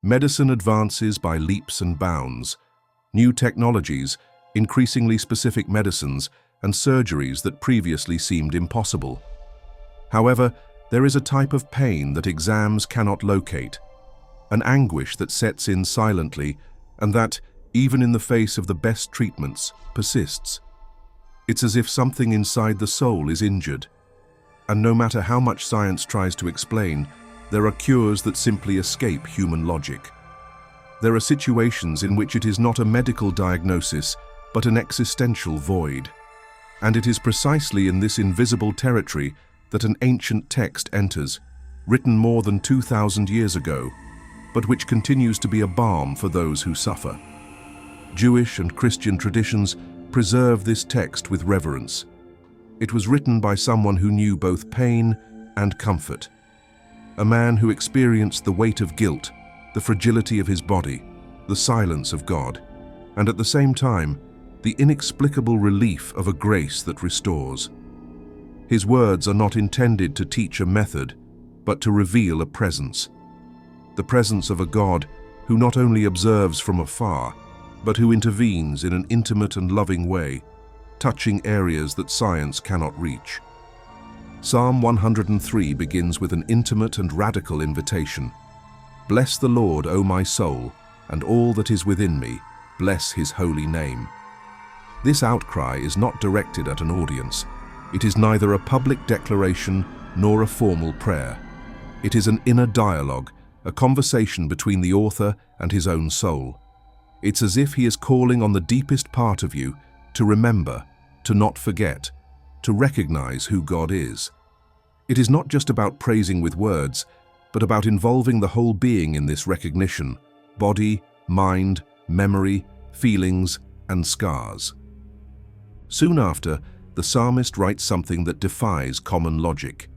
Medicine advances by leaps and bounds. New technologies, increasingly specific medicines, and surgeries that previously seemed impossible. However, there is a type of pain that exams cannot locate, an anguish that sets in silently and that, even in the face of the best treatments, persists. It's as if something inside the soul is injured, and no matter how much science tries to explain, there are cures that simply escape human logic. There are situations in which it is not a medical diagnosis, but an existential void. And it is precisely in this invisible territory that an ancient text enters, written more than 2,000 years ago, but which continues to be a balm for those who suffer. Jewish and Christian traditions preserve this text with reverence. It was written by someone who knew both pain and comfort, a man who experienced the weight of guilt, the fragility of his body, the silence of God, and at the same time, the inexplicable relief of a grace that restores. His words are not intended to teach a method, but to reveal a presence. The presence of a God who not only observes from afar, but who intervenes in an intimate and loving way, touching areas that science cannot reach. Psalm 103 begins with an intimate and radical invitation. Bless the Lord, O my soul, and all that is within me, bless his holy name. This outcry is not directed at an audience. It is neither a public declaration nor a formal prayer. It is an inner dialogue, a conversation between the author and his own soul. It's as if he is calling on the deepest part of you to remember, to not forget, to recognize who God is. It is not just about praising with words, but about involving the whole being in this recognition: body, mind, memory, feelings, and scars. Soon after, the psalmist writes something that defies common logic.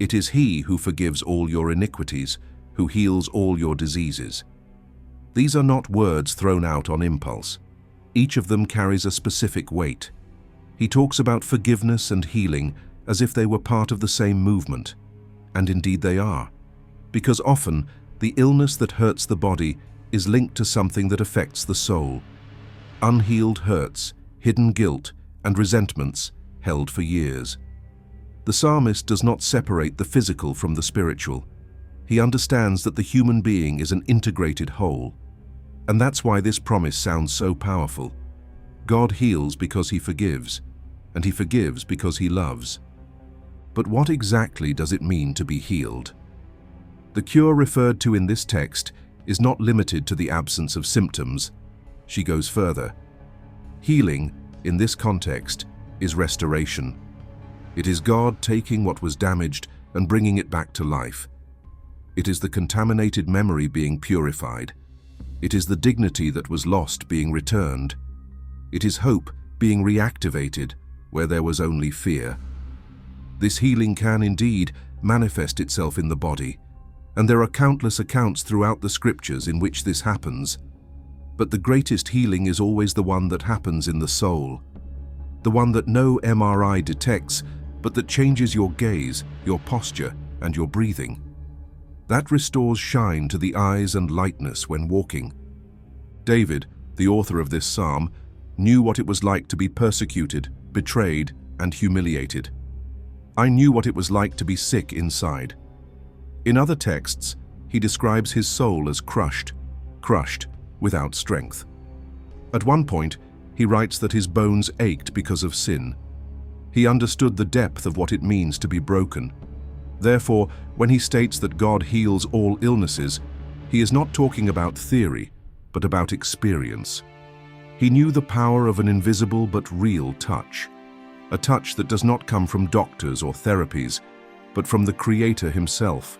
It is he who forgives all your iniquities, who heals all your diseases. These are not words thrown out on impulse. Each of them carries a specific weight. He talks about forgiveness and healing as if they were part of the same movement. And indeed they are. Because often, the illness that hurts the body is linked to something that affects the soul. Unhealed hurts, hidden guilt, and resentments held for years. The psalmist does not separate the physical from the spiritual. He understands that the human being is an integrated whole. And that's why this promise sounds so powerful. God heals because he forgives, and he forgives because he loves. But what exactly does it mean to be healed? The cure referred to in this text is not limited to the absence of symptoms. She goes further. Healing, in this context, is restoration. It is God taking what was damaged and bringing it back to life. It is the contaminated memory being purified. It is the dignity that was lost being returned. It is hope being reactivated where there was only fear. This healing can indeed manifest itself in the body, and there are countless accounts throughout the scriptures in which this happens. But the greatest healing is always the one that happens in the soul, the one that no MRI detects, but that changes your gaze, your posture, and your breathing. That restores shine to the eyes and lightness when walking. David, the author of this psalm, knew what it was like to be persecuted, betrayed, and humiliated. I knew what it was like to be sick inside. In other texts, he describes his soul as crushed, without strength. At one point, he writes that his bones ached because of sin. He understood the depth of what it means to be broken. Therefore, when he states that God heals all illnesses, he is not talking about theory, but about experience. He knew the power of an invisible but real touch, a touch that does not come from doctors or therapies, but from the Creator himself,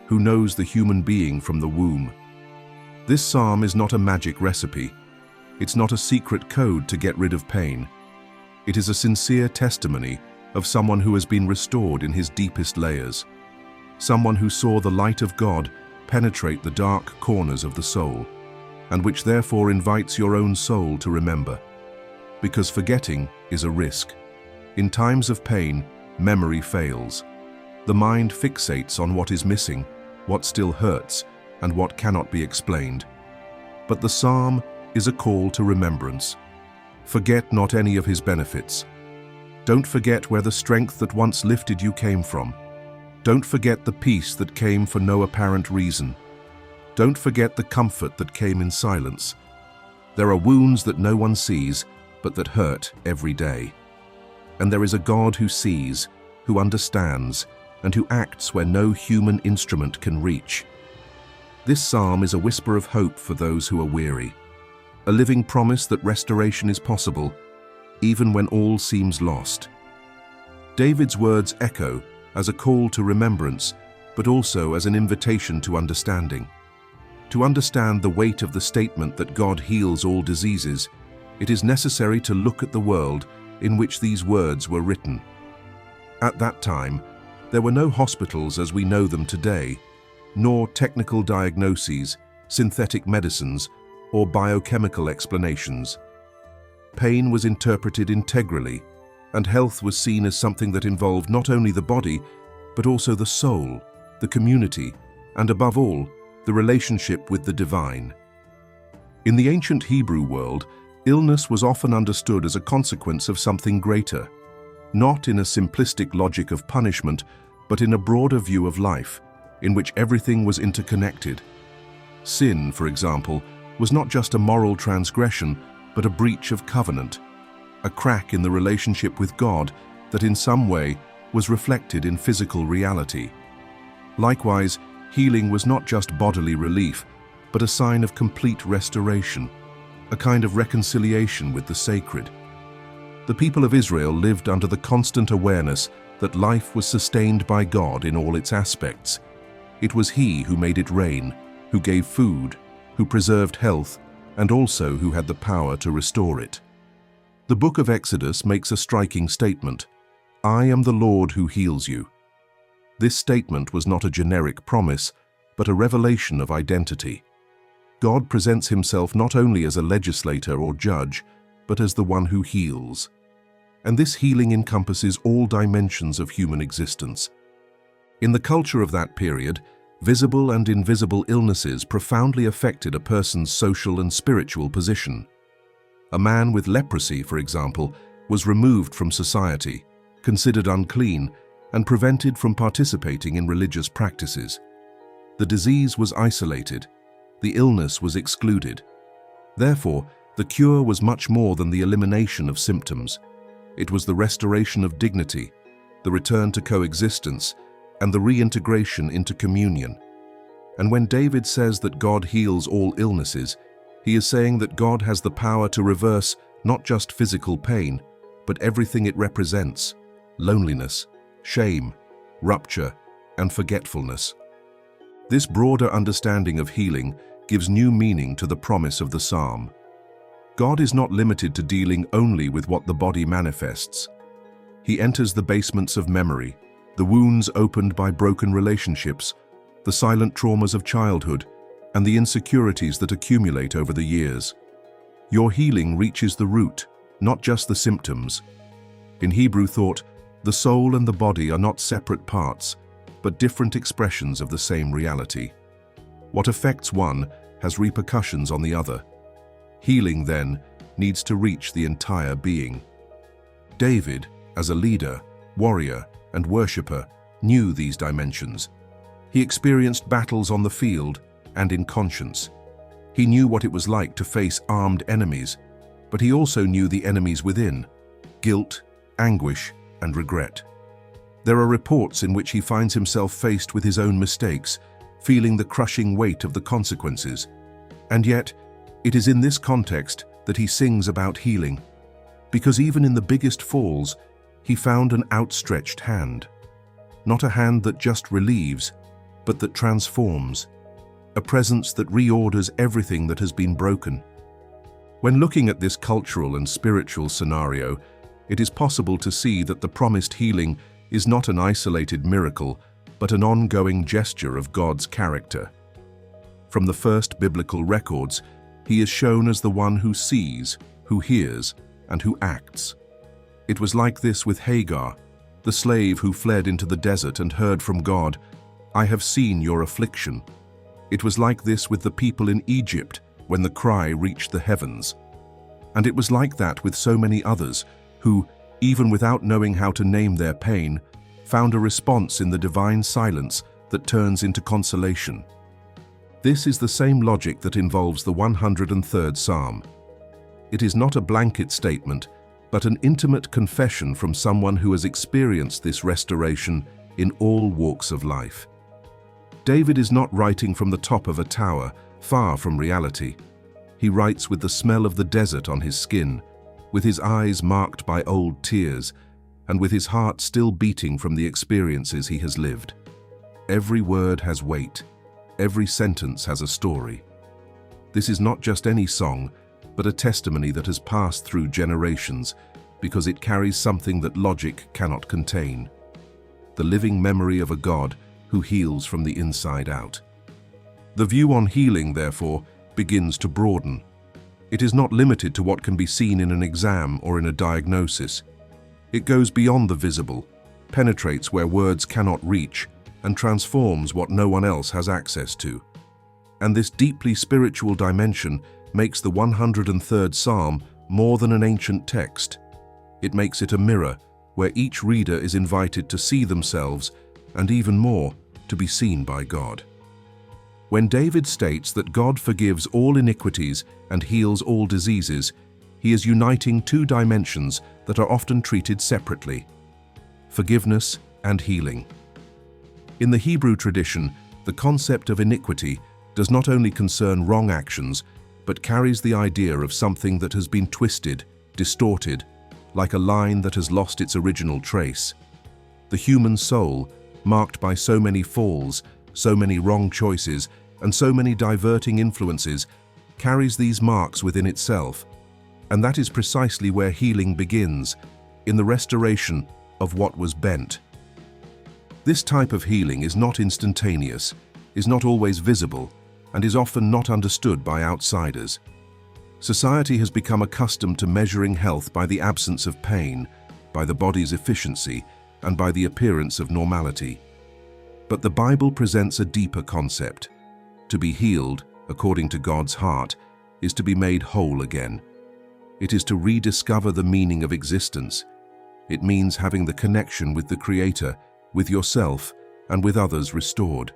who knows the human being from the womb. This psalm is not a magic recipe. It's not a secret code to get rid of pain. It is a sincere testimony of someone who has been restored in his deepest layers, someone who saw the light of God penetrate the dark corners of the soul, and which therefore invites your own soul to remember. Because forgetting is a risk. In times of pain, memory fails. The mind fixates on what is missing, what still hurts, and what cannot be explained. But the psalm is a call to remembrance. Forget not any of his benefits. Don't forget where the strength that once lifted you came from. Don't forget the peace that came for no apparent reason. Don't forget the comfort that came in silence. There are wounds that no one sees, but that hurt every day. And there is a God who sees, who understands, and who acts where no human instrument can reach. This psalm is a whisper of hope for those who are weary, a living promise that restoration is possible, even when all seems lost. David's words echo as a call to remembrance, but also as an invitation to understanding. To understand the weight of the statement that God heals all diseases, it is necessary to look at the world in which these words were written. At that time, there were no hospitals as we know them today, nor technical diagnoses, synthetic medicines, or biochemical explanations. Pain was interpreted integrally, and health was seen as something that involved not only the body, but also the soul, the community, and above all, the relationship with the divine. In the ancient Hebrew world, illness was often understood as a consequence of something greater, not in a simplistic logic of punishment, but in a broader view of life, in which everything was interconnected. Sin, for example, was not just a moral transgression, but a breach of covenant, a crack in the relationship with God that in some way was reflected in physical reality. Likewise, healing was not just bodily relief, but a sign of complete restoration, a kind of reconciliation with the sacred. The people of Israel lived under the constant awareness that life was sustained by God in all its aspects. It was He who made it rain, who gave food, who preserved health, and also who had the power to restore it. The book of Exodus makes a striking statement: "I am the Lord who heals you." This statement was not a generic promise, but a revelation of identity. God presents himself not only as a legislator or judge, but as the one who heals. And this healing encompasses all dimensions of human existence. In the culture of that period, visible and invisible illnesses profoundly affected a person's social and spiritual position. A man with leprosy, for example, was removed from society, considered unclean, and prevented from participating in religious practices. The disease was isolated. The illness was excluded. Therefore, the cure was much more than the elimination of symptoms. It was the restoration of dignity, the return to coexistence, and the reintegration into communion. And when David says that God heals all illnesses, he is saying that God has the power to reverse not just physical pain, but everything it represents: loneliness, shame, rupture, and forgetfulness. This broader understanding of healing gives new meaning to the promise of the psalm. God is not limited to dealing only with what the body manifests. He enters the basements of memory, the wounds opened by broken relationships, the silent traumas of childhood, and the insecurities that accumulate over the years. Your healing reaches the root, not just the symptoms. In Hebrew thought, the soul and the body are not separate parts, but different expressions of the same reality. What affects one has repercussions on the other. Healing, then, needs to reach the entire being. David, as a leader, warrior, and worshipper, knew these dimensions. He experienced battles on the field and in conscience. He knew what it was like to face armed enemies, but he also knew the enemies within: guilt, anguish, and regret. There are reports in which he finds himself faced with his own mistakes, feeling the crushing weight of the consequences. And yet, it is in this context that he sings about healing, because even in the biggest falls, he found an outstretched hand. Not a hand that just relieves, but that transforms, a presence that reorders everything that has been broken. When looking at this cultural and spiritual scenario, it is possible to see that the promised healing is not an isolated miracle, but an ongoing gesture of God's character. From the first biblical records, he is shown as the one who sees, who hears, and who acts. It was like this with Hagar, the slave who fled into the desert and heard from God, "I have seen your affliction." It was like this with the people in Egypt when the cry reached the heavens. And it was like that with so many others who, even without knowing how to name their pain, found a response in the divine silence that turns into consolation. This is the same logic that involves the 103rd Psalm. It is not a blanket statement, but an intimate confession from someone who has experienced this restoration in all walks of life. David is not writing from the top of a tower, far from reality. He writes with the smell of the desert on his skin, with his eyes marked by old tears, and with his heart still beating from the experiences he has lived. Every word has weight. Every sentence has a story. This is not just any song, but a testimony that has passed through generations, because it carries something that logic cannot contain: the living memory of a God who heals from the inside out. The view on healing, therefore, begins to broaden. It is not limited to what can be seen in an exam or in a diagnosis. It goes beyond the visible, penetrates where words cannot reach, and transforms what no one else has access to. And this deeply spiritual dimension makes the 103rd Psalm more than an ancient text. It makes it a mirror where each reader is invited to see themselves, and even more, to be seen by God. When David states that God forgives all iniquities and heals all diseases, he is uniting two dimensions that are often treated separately: forgiveness and healing. In the Hebrew tradition, the concept of iniquity does not only concern wrong actions, but carries the idea of something that has been twisted, distorted, like a line that has lost its original trace. The human soul, marked by so many falls, so many wrong choices, and so many diverting influences, carries these marks within itself. And that is precisely where healing begins, in the restoration of what was bent. This type of healing is not instantaneous, is not always visible, and is often not understood by outsiders. Society has become accustomed to measuring health by the absence of pain, by the body's efficiency, and by the appearance of normality. But the Bible presents a deeper concept. To be healed, according to God's heart, is to be made whole again. It is to rediscover the meaning of existence. It means having the connection with the Creator, with yourself, and with others restored.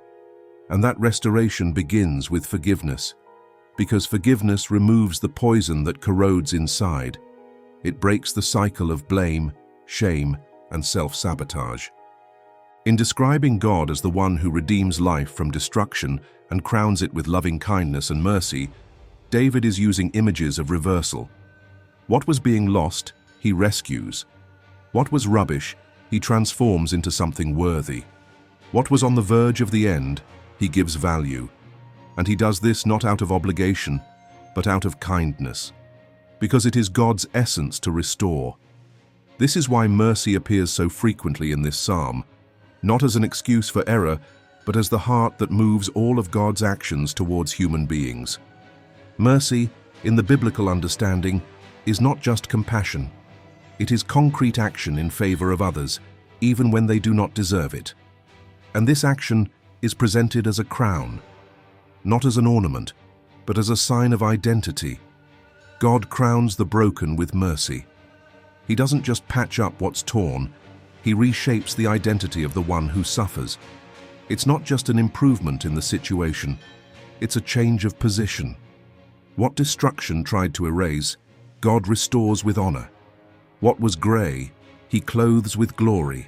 And that restoration begins with forgiveness, because forgiveness removes the poison that corrodes inside. It breaks the cycle of blame, shame, and self-sabotage. In describing God as the one who redeems life from destruction and crowns it with loving kindness and mercy, David is using images of reversal. What was being lost, he rescues. What was rubbish, he transforms into something worthy. What was on the verge of the end, he gives value. And he does this not out of obligation, but out of kindness, because it is God's essence to restore. This is why mercy appears so frequently in this psalm, not as an excuse for error, but as the heart that moves all of God's actions towards human beings. Mercy, in the biblical understanding, is not just compassion. It is concrete action in favor of others, even when they do not deserve it. And this action is presented as a crown, not as an ornament, but as a sign of identity. God crowns the broken with mercy. He doesn't just patch up what's torn, he reshapes the identity of the one who suffers. It's not just an improvement in the situation, it's a change of position. What destruction tried to erase, God restores with honor. What was gray, he clothes with glory.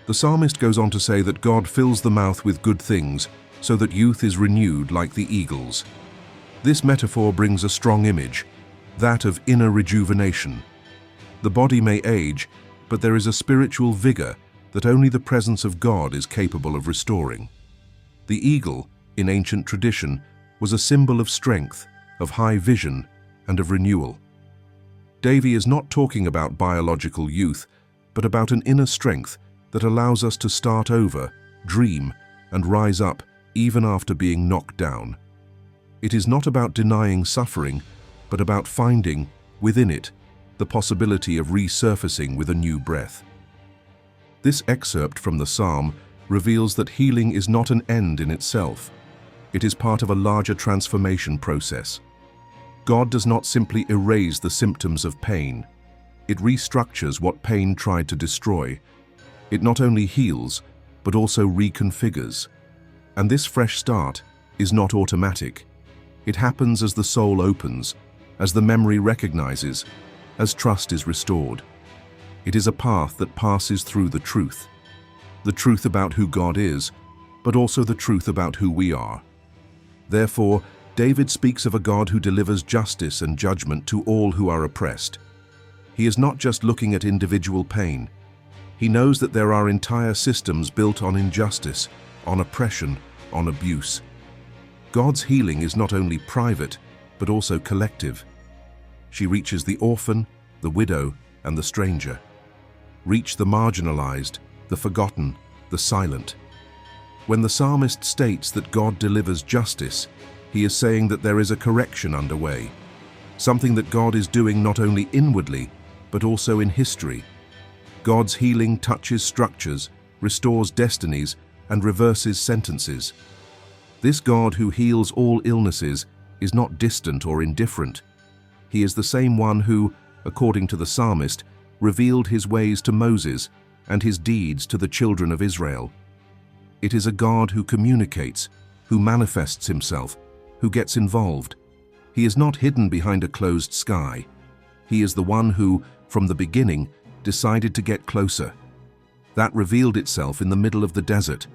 The psalmist goes on to say that God fills the mouth with good things, so that youth is renewed like the eagles. This metaphor brings a strong image, that of inner rejuvenation. The body may age, but there is a spiritual vigor that only the presence of God is capable of restoring. The eagle, in ancient tradition, was a symbol of strength, of high vision, and of renewal. Davy is not talking about biological youth, but about an inner strength that allows us to start over, dream, and rise up even after being knocked down. It is not about denying suffering, but about finding, within it, the possibility of resurfacing with a new breath. This excerpt from the psalm reveals that healing is not an end in itself. It is part of a larger transformation process. God does not simply erase the symptoms of pain. It restructures what pain tried to destroy. It not only heals, but also reconfigures. And this fresh start is not automatic. It happens as the soul opens, as the memory recognizes, as trust is restored. It is a path that passes through the truth about who God is, but also the truth about who we are. Therefore, David speaks of a God who delivers justice and judgment to all who are oppressed. He is not just looking at individual pain. He knows that there are entire systems built on injustice, on oppression, on abuse. God's healing is not only private, but also collective. She reaches the orphan, the widow, and the stranger. Reach the marginalized, the forgotten, the silent. When the psalmist states that God delivers justice, he is saying that there is a correction underway, something that God is doing not only inwardly, but also in history. God's healing touches structures, restores destinies, and reverses sentences. This God who heals all illnesses is not distant or indifferent. He is the same one who, according to the psalmist, revealed his ways to Moses and his deeds to the children of Israel. It is a God who communicates, who manifests himself, who gets involved. He is not hidden behind a closed sky. He is the one who, from the beginning, decided to get closer. That revealed itself in the middle of the desert,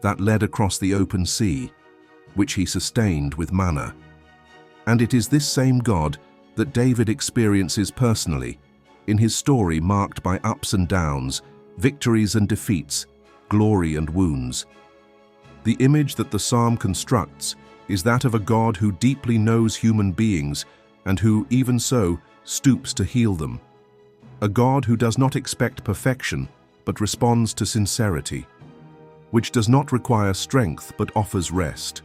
that led across the open sea, which he sustained with manna. And it is this same God that David experiences personally, in his story marked by ups and downs, victories and defeats, glory and wounds. The image that the psalm constructs is that of a God who deeply knows human beings and who, even so, stoops to heal them. A God who does not expect perfection, but responds to sincerity, which does not require strength but offers rest,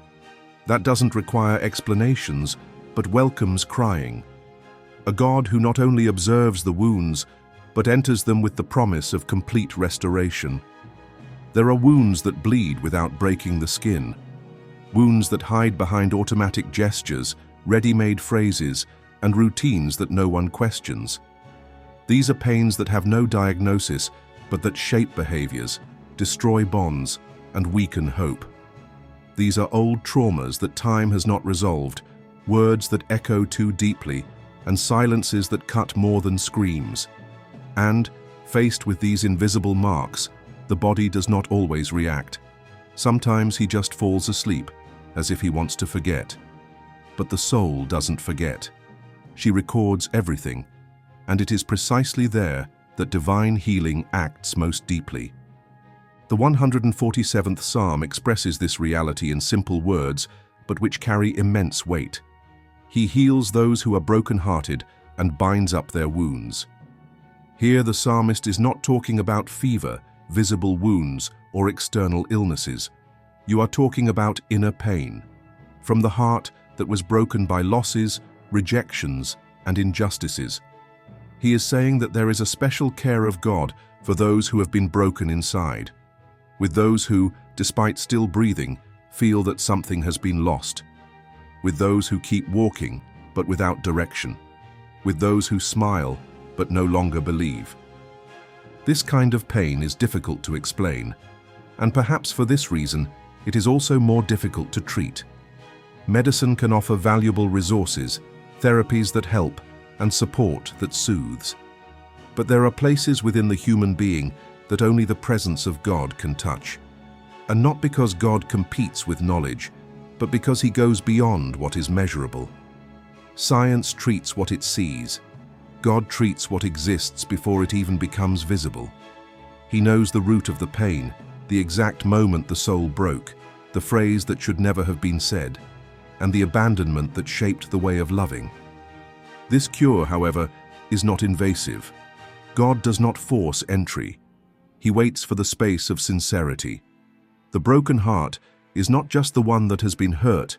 that doesn't require explanations but welcomes crying. A God who not only observes the wounds, but enters them with the promise of complete restoration. There are wounds that bleed without breaking the skin, wounds that hide behind automatic gestures, ready-made phrases, and routines that no one questions. These are pains that have no diagnosis, but that shape behaviors, destroy bonds, and weaken hope. These are old traumas that time has not resolved, words that echo too deeply, and silences that cut more than screams. And, faced with these invisible marks, the body does not always react. Sometimes he just falls asleep, as if he wants to forget. But the soul doesn't forget. She records everything, and it is precisely there that divine healing acts most deeply. The 147th Psalm expresses this reality in simple words, but which carry immense weight. He heals those who are broken-hearted and binds up their wounds. Here the psalmist is not talking about fever, visible wounds, or external illnesses. You are talking about inner pain, from the heart that was broken by losses, rejections, and injustices. He is saying that there is a special care of God for those who have been broken inside, with those who, despite still breathing, feel that something has been lost, with those who keep walking but without direction, with those who smile but no longer believe. This kind of pain is difficult to explain, and perhaps for this reason, it is also more difficult to treat. Medicine can offer valuable resources, therapies that help, and support that soothes. But there are places within the human being that only the presence of God can touch. And not because God competes with knowledge, but because he goes beyond what is measurable. Science treats what it sees. God treats what exists before it even becomes visible. He knows the root of the pain, the exact moment the soul broke, the phrase that should never have been said, and the abandonment that shaped the way of loving. This cure, however, is not invasive. God does not force entry. He waits for the space of sincerity. The broken heart is not just the one that has been hurt,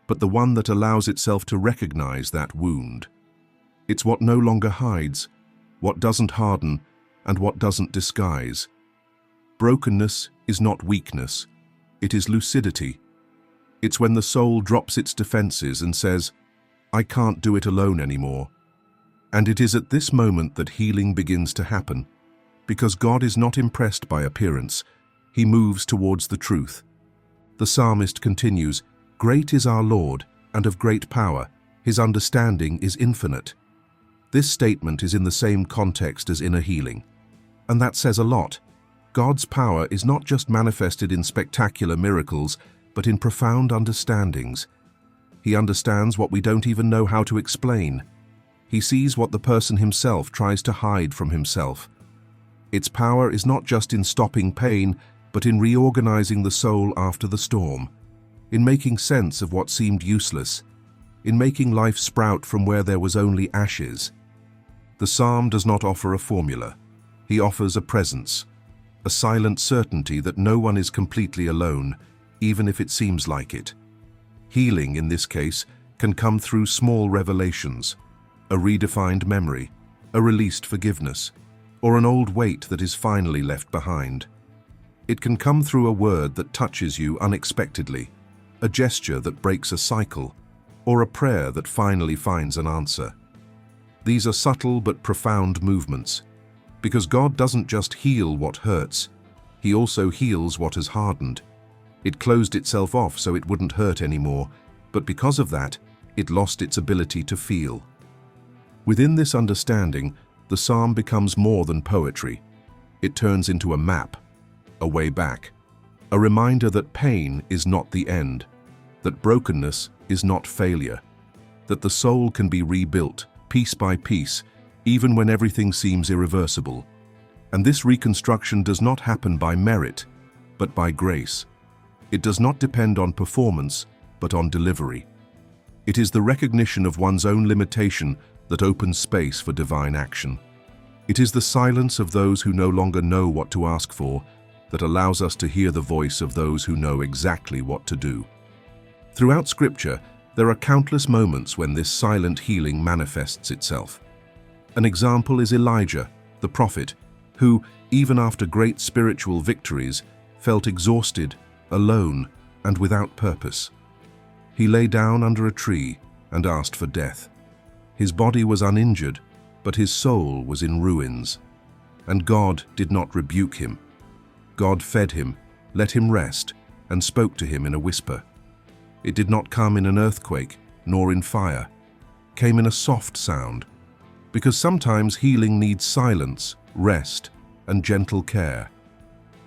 but the one that allows itself to recognize that wound. It's what no longer hides, what doesn't harden, and what doesn't disguise. Brokenness is not weakness, it is lucidity. It's when the soul drops its defenses and says, "I can't do it alone anymore." And it is at this moment that healing begins to happen, because God is not impressed by appearance. He moves towards the truth. The psalmist continues, "Great is our Lord, and of great power. His understanding is infinite." This statement is in the same context as inner healing. And that says a lot. God's power is not just manifested in spectacular miracles, but in profound understandings. He understands what we don't even know how to explain. He sees what the person himself tries to hide from himself. Its power is not just in stopping pain, but in reorganizing the soul after the storm, in making sense of what seemed useless, in making life sprout from where there was only ashes. The psalm does not offer a formula. He offers a presence, a silent certainty that no one is completely alone, even if it seems like it. Healing, in this case, can come through small revelations, a redefined memory, a released forgiveness, or an old weight that is finally left behind. It can come through a word that touches you unexpectedly, a gesture that breaks a cycle, or a prayer that finally finds an answer. These are subtle but profound movements, because God doesn't just heal what hurts, He also heals what has hardened. It closed itself off so it wouldn't hurt anymore, but because of that, it lost its ability to feel. Within this understanding, the psalm becomes more than poetry. It turns into a map, a way back, a reminder that pain is not the end, that brokenness is not failure, that the soul can be rebuilt, piece by piece, even when everything seems irreversible. And this reconstruction does not happen by merit, but by grace. It does not depend on performance, but on delivery. It is the recognition of one's own limitation that opens space for divine action. It is the silence of those who no longer know what to ask for that allows us to hear the voice of those who know exactly what to do. Throughout Scripture, there are countless moments when this silent healing manifests itself. An example is Elijah, the prophet, who, even after great spiritual victories, felt exhausted, alone, and without purpose. He lay down under a tree and asked for death. His body was uninjured, but his soul was in ruins. And God did not rebuke him. God fed him, let him rest, and spoke to him in a whisper. It did not come in an earthquake, nor in fire. Came in a soft sound, because sometimes healing needs silence, rest, and gentle care.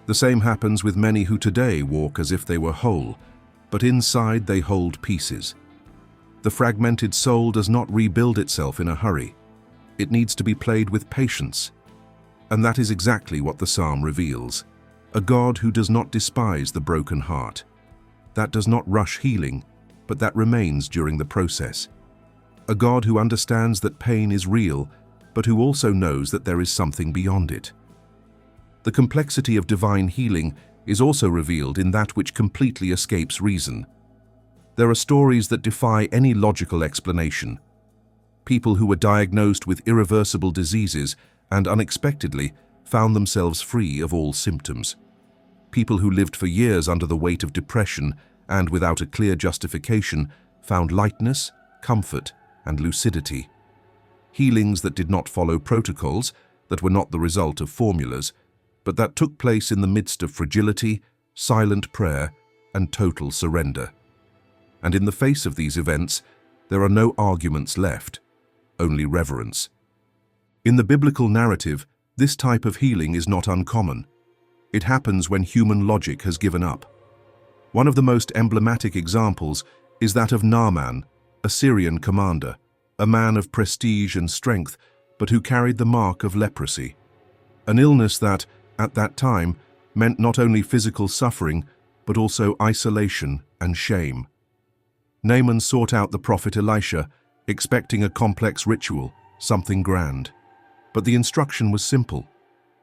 The same happens with many who today walk as if they were whole, but inside they hold pieces. The fragmented soul does not rebuild itself in a hurry. It needs to be played with patience. And that is exactly what the psalm reveals. A God who does not despise the broken heart. That does not rush healing, but that remains during the process. A God who understands that pain is real, but who also knows that there is something beyond it. The complexity of divine healing is also revealed in that which completely escapes reason. There are stories that defy any logical explanation. People who were diagnosed with irreversible diseases and unexpectedly found themselves free of all symptoms. People who lived for years under the weight of depression and without a clear justification found lightness, comfort, and lucidity. Healings that did not follow protocols, that were not the result of formulas, but that took place in the midst of fragility, silent prayer, and total surrender. And in the face of these events, there are no arguments left, only reverence. In the biblical narrative, this type of healing is not uncommon. It happens when human logic has given up. One of the most emblematic examples is that of Naaman, a Syrian commander, a man of prestige and strength, but who carried the mark of leprosy, an illness that, at that time, meant not only physical suffering, but also isolation and shame. Naaman sought out the prophet Elisha, expecting a complex ritual, something grand. But the instruction was simple: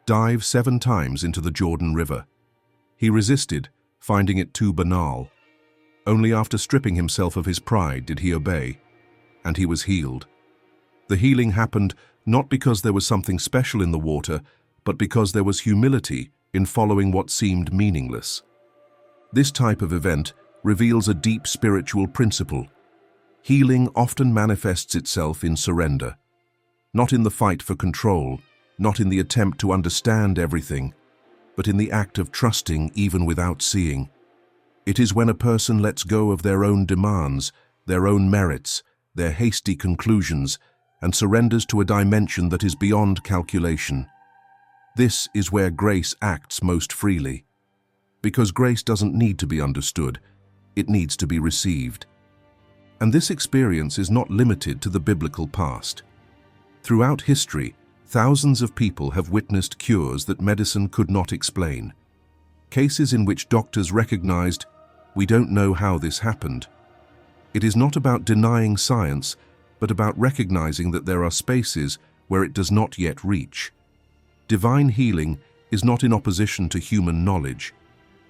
dive 7 times into the Jordan River. He resisted, finding it too banal. Only after stripping himself of his pride did he obey, and he was healed. The healing happened not because there was something special in the water, but because there was humility in following what seemed meaningless. This type of event, reveals a deep spiritual principle. Healing often manifests itself in surrender, not in the fight for control, not in the attempt to understand everything, but in the act of trusting even without seeing. It is when a person lets go of their own demands, their own merits, their hasty conclusions, and surrenders to a dimension that is beyond calculation. This is where grace acts most freely. Because grace doesn't need to be understood, it needs to be received. And this experience is not limited to the biblical past. Throughout history, thousands of people have witnessed cures that medicine could not explain. Cases in which doctors recognized, "We don't know how this happened." It is not about denying science, but about recognizing that there are spaces where it does not yet reach. Divine healing is not in opposition to human knowledge.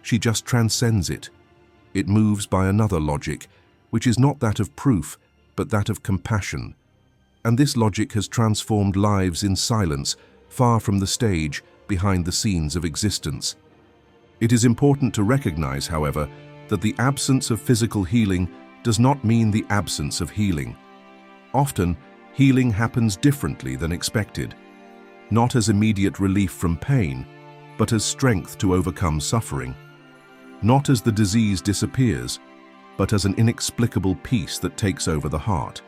She just transcends it. It moves by another logic, which is not that of proof, but that of compassion. And this logic has transformed lives in silence, far from the stage, behind the scenes of existence. It is important to recognize, however, that the absence of physical healing does not mean the absence of healing. Often, healing happens differently than expected, not as immediate relief from pain, but as strength to overcome suffering. Not as the disease disappears, but as an inexplicable peace that takes over the heart.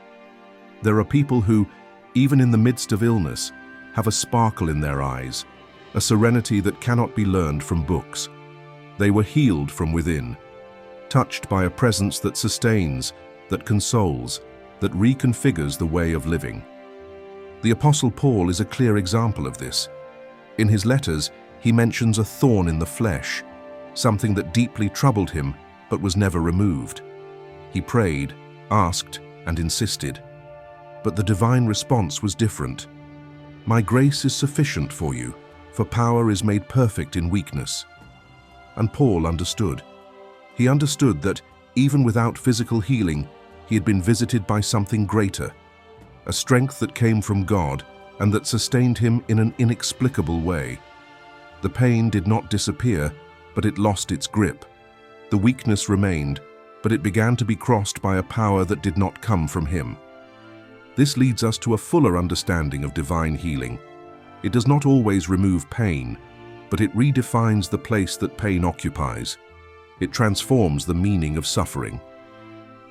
There are people who, even in the midst of illness, have a sparkle in their eyes, a serenity that cannot be learned from books. They were healed from within, touched by a presence that sustains, that consoles, that reconfigures the way of living. The Apostle Paul is a clear example of this. In his letters, he mentions a thorn in the flesh, something that deeply troubled him but was never removed. He prayed, asked, and insisted. But the divine response was different. "My grace is sufficient for you, for power is made perfect in weakness." And Paul understood. He understood that, even without physical healing, he had been visited by something greater, a strength that came from God and that sustained him in an inexplicable way. The pain did not disappear, but it lost its grip. The weakness remained, but it began to be crossed by a power that did not come from him. This leads us to a fuller understanding of divine healing. It does not always remove pain, but it redefines the place that pain occupies. It transforms the meaning of suffering.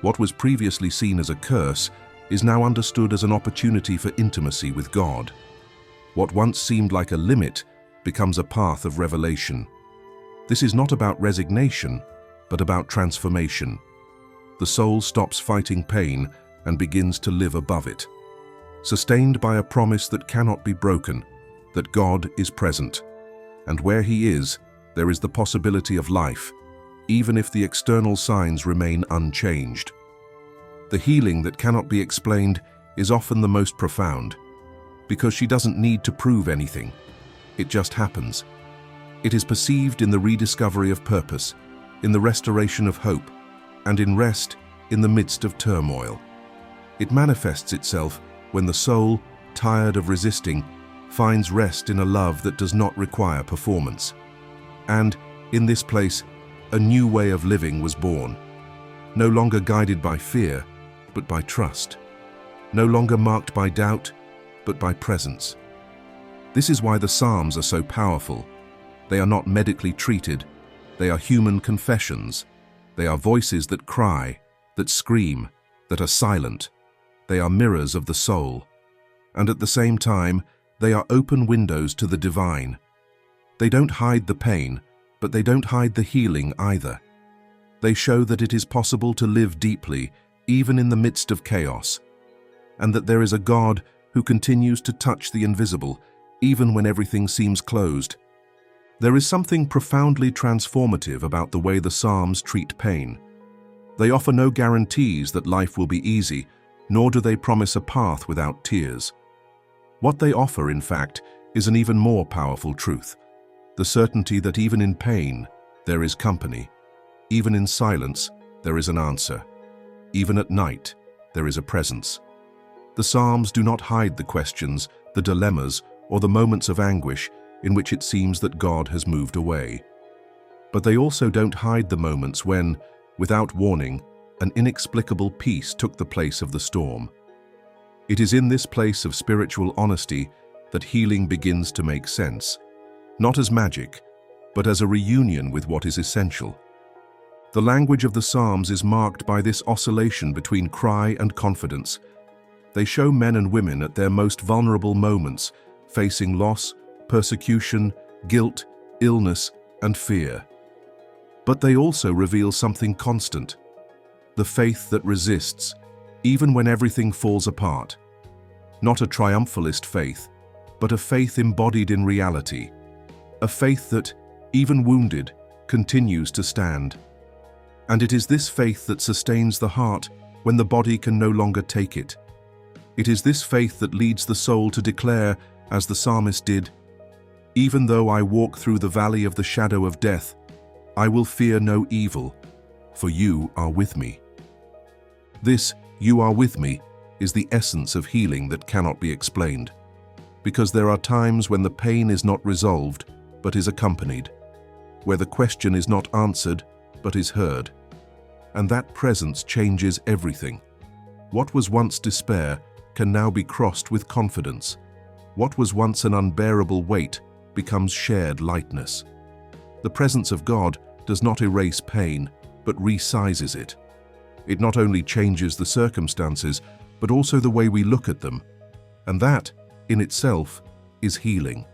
What was previously seen as a curse is now understood as an opportunity for intimacy with God. What once seemed like a limit becomes a path of revelation. This is not about resignation, but about transformation. The soul stops fighting pain and begins to live above it, sustained by a promise that cannot be broken, that God is present. And where He is, there is the possibility of life, even if the external signs remain unchanged. The healing that cannot be explained is often the most profound, because she doesn't need to prove anything. It just happens. It is perceived in the rediscovery of purpose, in the restoration of hope, and in rest in the midst of turmoil. It manifests itself when the soul, tired of resisting, finds rest in a love that does not require performance. And, in this place, a new way of living was born, no longer guided by fear, but by trust, no longer marked by doubt, but by presence. This is why the Psalms are so powerful. They are not medically treated. They are human confessions. They are voices that cry, that scream, that are silent. They are mirrors of the soul. And at the same time, they are open windows to the divine. They don't hide the pain, but they don't hide the healing either. They show that it is possible to live deeply, even in the midst of chaos, and that there is a God who continues to touch the invisible, even when everything seems closed. There is something profoundly transformative about the way the Psalms treat pain. They offer no guarantees that life will be easy, nor do they promise a path without tears. What they offer, in fact, is an even more powerful truth: the certainty that even in pain, there is company. Even in silence, there is an answer. Even at night, there is a presence. The Psalms do not hide the questions, the dilemmas, or the moments of anguish in which it seems that God has moved away. But they also don't hide the moments when, Without warning, an inexplicable peace took the place of the storm. It is in this place of spiritual honesty that healing begins to make sense, not as magic, but as a reunion with what is essential. The language of the Psalms is marked by this oscillation between cry and confidence. They show men and women at their most vulnerable moments, facing loss, persecution, guilt, illness, and fear. But they also reveal something constant: the faith that resists, even when everything falls apart. Not a triumphalist faith, but a faith embodied in reality. A faith that, even wounded, continues to stand. And it is this faith that sustains the heart when the body can no longer take it. It is this faith that leads the soul to declare, as the psalmist did, "Even though I walk through the valley of the shadow of death, I will fear no evil, for you are with me." This, "you are with me," is the essence of healing that cannot be explained, because there are times when the pain is not resolved, but is accompanied, where the question is not answered, but is heard. And that presence changes everything. What was once despair can now be crossed with confidence. What was once an unbearable weight becomes shared lightness. The presence of God does not erase pain, but resizes it. It not only changes the circumstances, but also the way we look at them. And that, in itself, is healing.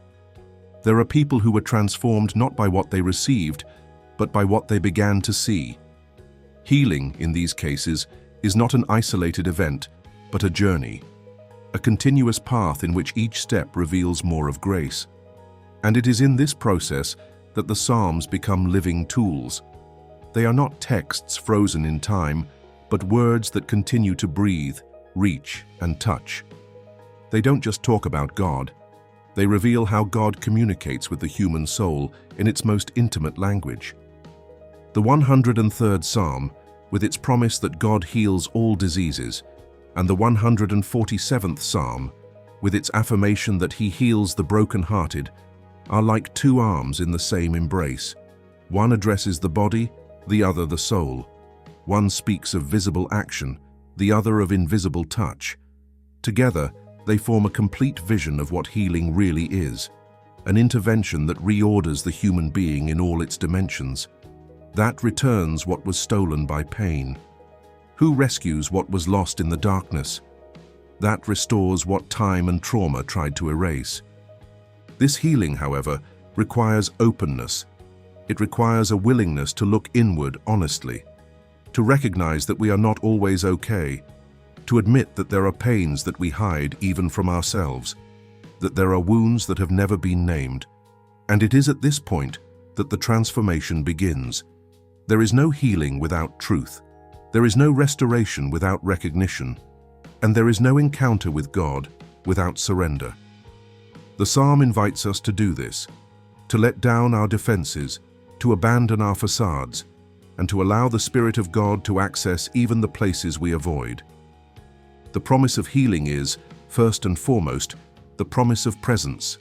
There are people who were transformed not by what they received, but by what they began to see. Healing, in these cases, is not an isolated event, but a journey, a continuous path in which each step reveals more of grace. And it is in this process that the Psalms become living tools. They are not texts frozen in time, but words that continue to breathe, reach, and touch. They don't just talk about God. They reveal how God communicates with the human soul in its most intimate language. The 103rd Psalm, with its promise that God heals all diseases, and the 147th Psalm, with its affirmation that He heals the broken-hearted, are like two arms in the same embrace. One addresses the body, the other the soul. One speaks of visible action, the other of invisible touch. Together, they form a complete vision of what healing really is, an intervention that reorders the human being in all its dimensions. That returns what was stolen by pain. Who rescues what was lost in the darkness? That restores what time and trauma tried to erase. This healing, however, requires openness. It requires a willingness to look inward honestly, to recognize that we are not always okay, to admit that there are pains that we hide even from ourselves, that there are wounds that have never been named. And it is at this point that the transformation begins. There is no healing without truth. There is no restoration without recognition. And there is no encounter with God without surrender. The Psalm invites us to do this, to let down our defenses, to abandon our facades, and to allow the Spirit of God to access even the places we avoid. The promise of healing is, first and foremost, the promise of presence,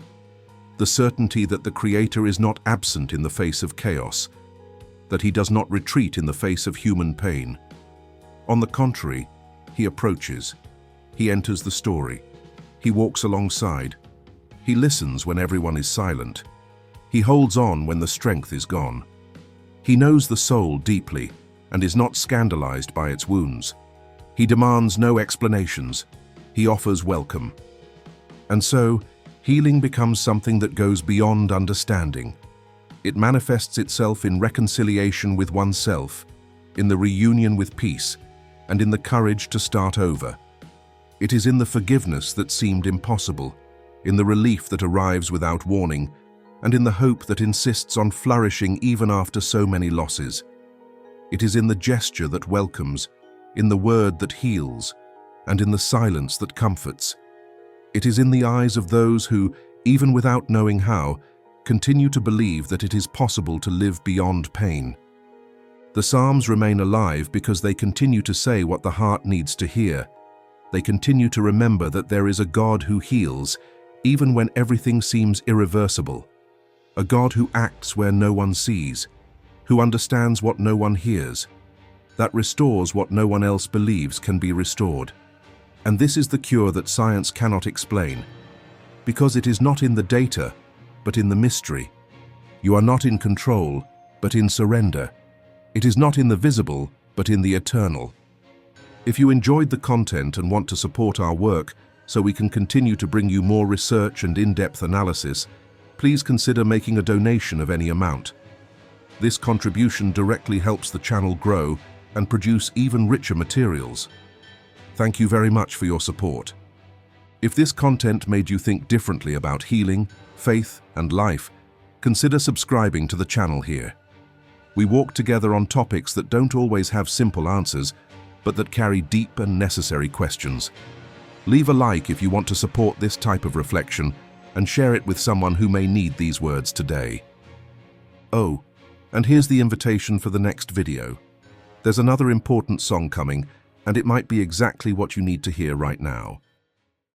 the certainty that the Creator is not absent in the face of chaos, that He does not retreat in the face of human pain. On the contrary, He approaches. He enters the story. He walks alongside. He listens when everyone is silent. He holds on when the strength is gone. He knows the soul deeply and is not scandalized by its wounds. He demands no explanations. He offers welcome. And so, healing becomes something that goes beyond understanding. It manifests itself in reconciliation with oneself, in the reunion with peace, and in the courage to start over. It is in the forgiveness that seemed impossible, in the relief that arrives without warning, and in the hope that insists on flourishing even after so many losses. It is in the gesture that welcomes, in the word that heals, and in the silence that comforts. It is in the eyes of those who, even without knowing how, continue to believe that it is possible to live beyond pain. The Psalms remain alive because they continue to say what the heart needs to hear. They continue to remember that there is a God who heals, even when everything seems irreversible. A God who acts where no one sees, who understands what no one hears, that restores what no one else believes can be restored. And this is the cure that science cannot explain, because it is not in the data, but in the mystery. You are not in control, but in surrender. It is not in the visible, but in the eternal. If you enjoyed the content and want to support our work so we can continue to bring you more research and in-depth analysis, please consider making a donation of any amount. This contribution directly helps the channel grow and produce even richer materials. Thank you very much for your support. If this content made you think differently about healing, faith, and life, consider subscribing to the channel here. We walk together on topics that don't always have simple answers, but that carry deep and necessary questions. Leave a like if you want to support this type of reflection and share it with someone who may need these words today. Oh, and here's the invitation for the next video. There's another important song coming, and it might be exactly what you need to hear right now.